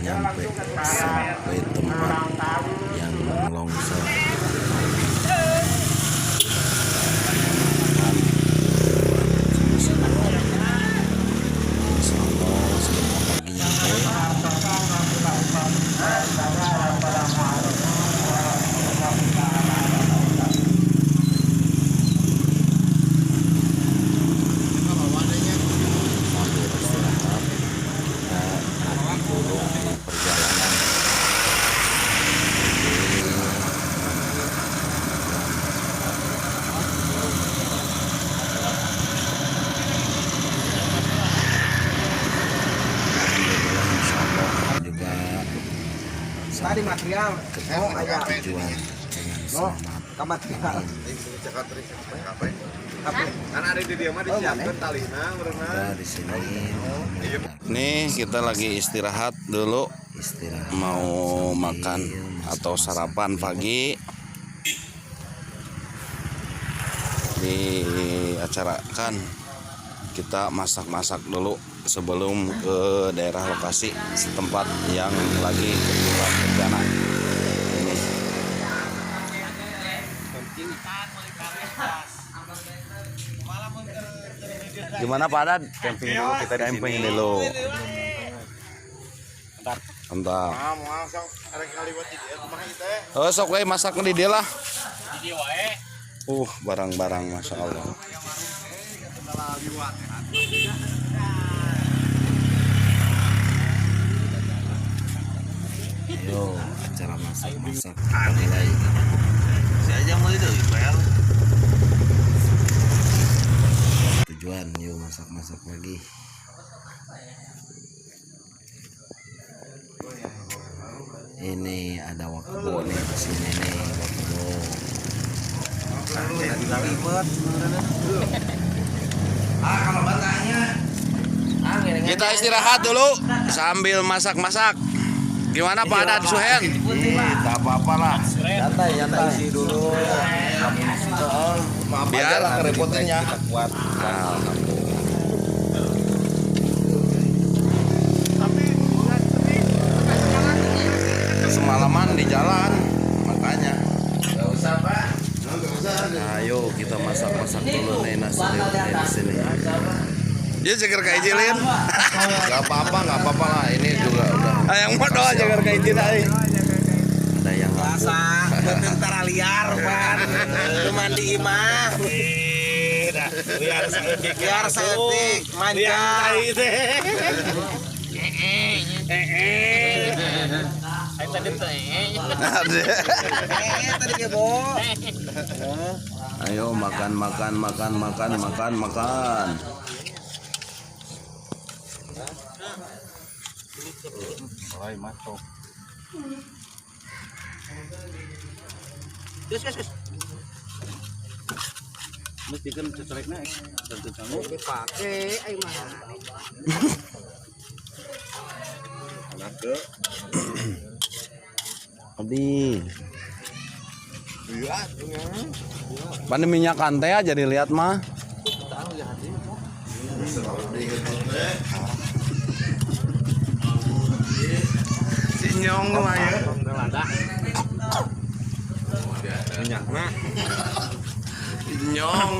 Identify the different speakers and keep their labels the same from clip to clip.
Speaker 1: nyampe sampai tempat yang longsor.
Speaker 2: Tadi material, aja
Speaker 1: Tujuan dengan selamat.
Speaker 2: material.
Speaker 3: Karena ada di dia mah disiapkan talina
Speaker 1: Kita di sini
Speaker 4: Nih kita lagi istirahat dulu,
Speaker 1: istirahat,
Speaker 4: mau makan atau sarapan pagi. Diacarakan kita masak-masak dulu sebelum ke daerah lokasi setempat yang lagi kita bencana. Ini. Gimana Pak Dad? Camping dulu kita di camping dulu. Entah. Oh sok we masak di dia lah. Barang-barang masya Allah.
Speaker 1: Yo, acara masak-masak mulai.
Speaker 3: saya aja mau itu Ipel.
Speaker 1: Tujuan yuk masak-masak lagi. Ini ada waktu nih di sini nih
Speaker 3: Kalau batanya
Speaker 4: Kita istirahat dulu sambil masak-masak. Gimana Pak Dad Suhen?
Speaker 1: tak apa-apa lah.
Speaker 2: Santai isi dulu.
Speaker 4: Biar
Speaker 1: Kerepotannya kuat.
Speaker 4: semalaman di jalan makanya.
Speaker 3: nggak usah Pak.
Speaker 4: Ayo kita masak-masak dulu nih nasi liwetnya di sini. Dia ceker kayak jilin.
Speaker 1: Gak apa-apa lah. Ini juga udah.
Speaker 4: Yang mau doa ceker kayak jilin.
Speaker 1: Ada yang
Speaker 2: Rasa tentara liar kan. Cuman di imah. Biar seetik manja. Tadi ya, Bo.
Speaker 4: Ayo makan.
Speaker 1: mulai masuk.
Speaker 2: Yes.
Speaker 4: Mesti kan cecerek naik. Tentu kamu.
Speaker 2: Pakai ayo mah.
Speaker 4: Adi. Pan minyak ante aja dilihat mah.
Speaker 3: Sinyong lumayan.
Speaker 1: Minyaknya
Speaker 3: Sinyong.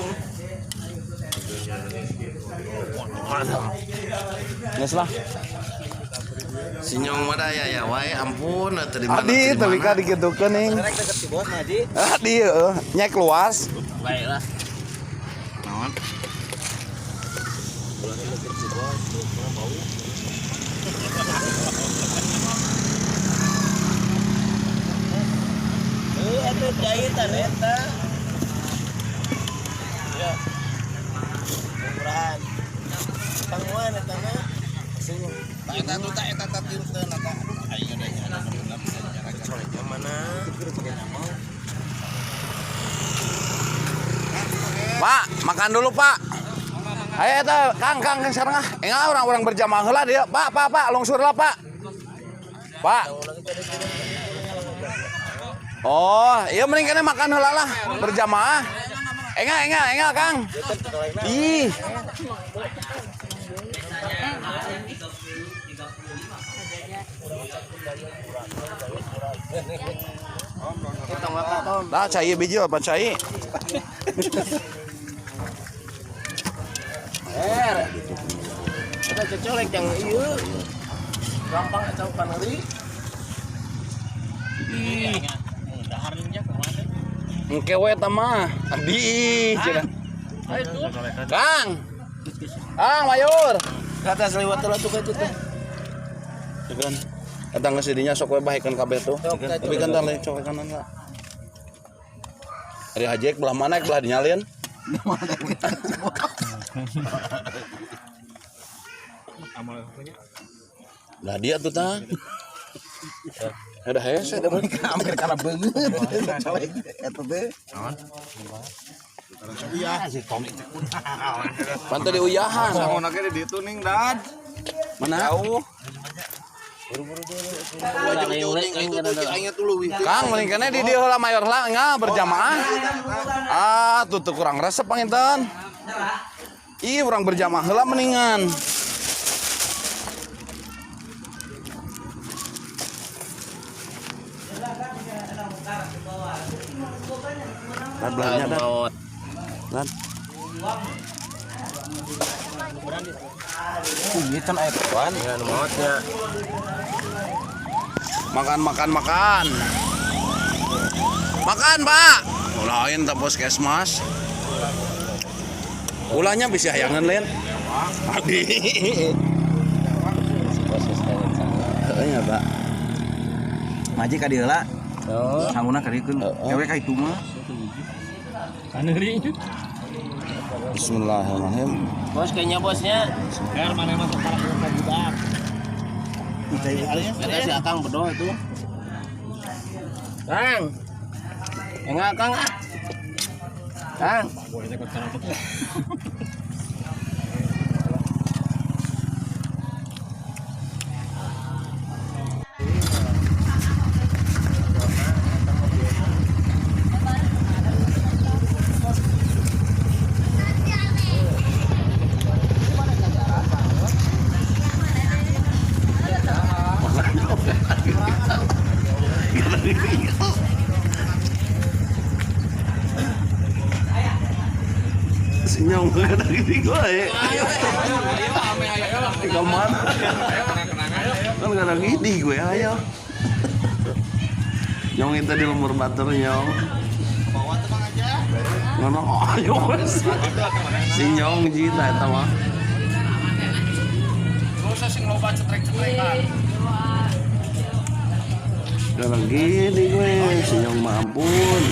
Speaker 4: Geus lah.
Speaker 3: Sinyong mah ya wae ampun tadi
Speaker 4: Adi tapi ka digitukeun ning.
Speaker 2: Deket si Bos Madi.
Speaker 4: Adi nyek luas.
Speaker 2: Baiklah.
Speaker 4: Naon?
Speaker 2: Atuh jahitan eta. Ya. Murahan. Pangmuan eta mah.
Speaker 3: Eta tuh tak eta tatirkeun eta. Ayo deh ada film cara mana?
Speaker 4: Pak, makan dulu Pak. Ayo eta Kang sareng ah. Enggak orang berjamaah heula dia. Pak, lungsur lah Pak. Pak. Oh, iya mending kene makan heula lah berjamaah. Enggak Kang. Ih. Dah cai biji apa cai?
Speaker 2: Kita cecolek yang iya. Gampang atau paneri.
Speaker 4: Engke we tama. Abdi. Kang. Kang Mayur.
Speaker 2: Kata seliwat tuh itu teh.
Speaker 4: Cegan. Datang ke sidinya sok we bahekeun kabeh tuh. Tapi kan tah lain cok kanan lah. Ari hajek belah mana belah dinyalin? Lah dia tuh tah. Ada hese da
Speaker 2: Hampir karena beungeut. Colek eta teh.
Speaker 4: Pantai di uyahan.
Speaker 3: Sangguna ge di ditu ning dad.
Speaker 4: Mana?
Speaker 3: Jauh.
Speaker 4: Kang mending kene di dieu heula mayor heula nya berjamaah. Ah, tuh kurang resep panginten. Ih, urang berjamaah heula mendingan. Kan belahnya dah. Kan.
Speaker 2: Ini kan air pan. Ya mautnya.
Speaker 4: Makan. Makan, Pak. Lain tak puskesmas. Ulahnya bisa hayangan lain. Adi. Iya, Pak.
Speaker 2: Maji ka dieu heula. Sangguna ka dieu. Ewe ka itu mah.
Speaker 4: Bismillahirrahmanirrahim.
Speaker 2: Bos kayaknya bosnya. Biar mana mah para budak. Kita si Akang berdoa itu. Kang. Enggak Kang ah. Kang.
Speaker 4: Senyum dari gue ya. Tinggal mana? Kan gak ada gini gue ayo. Nyong itu di lemur batur nyong. Ngono ayo wes. Si nyong jita eta mah. Gak usah sing loba cetrek-cetrekan. Gak ada gini gue, si nyong mah ampun.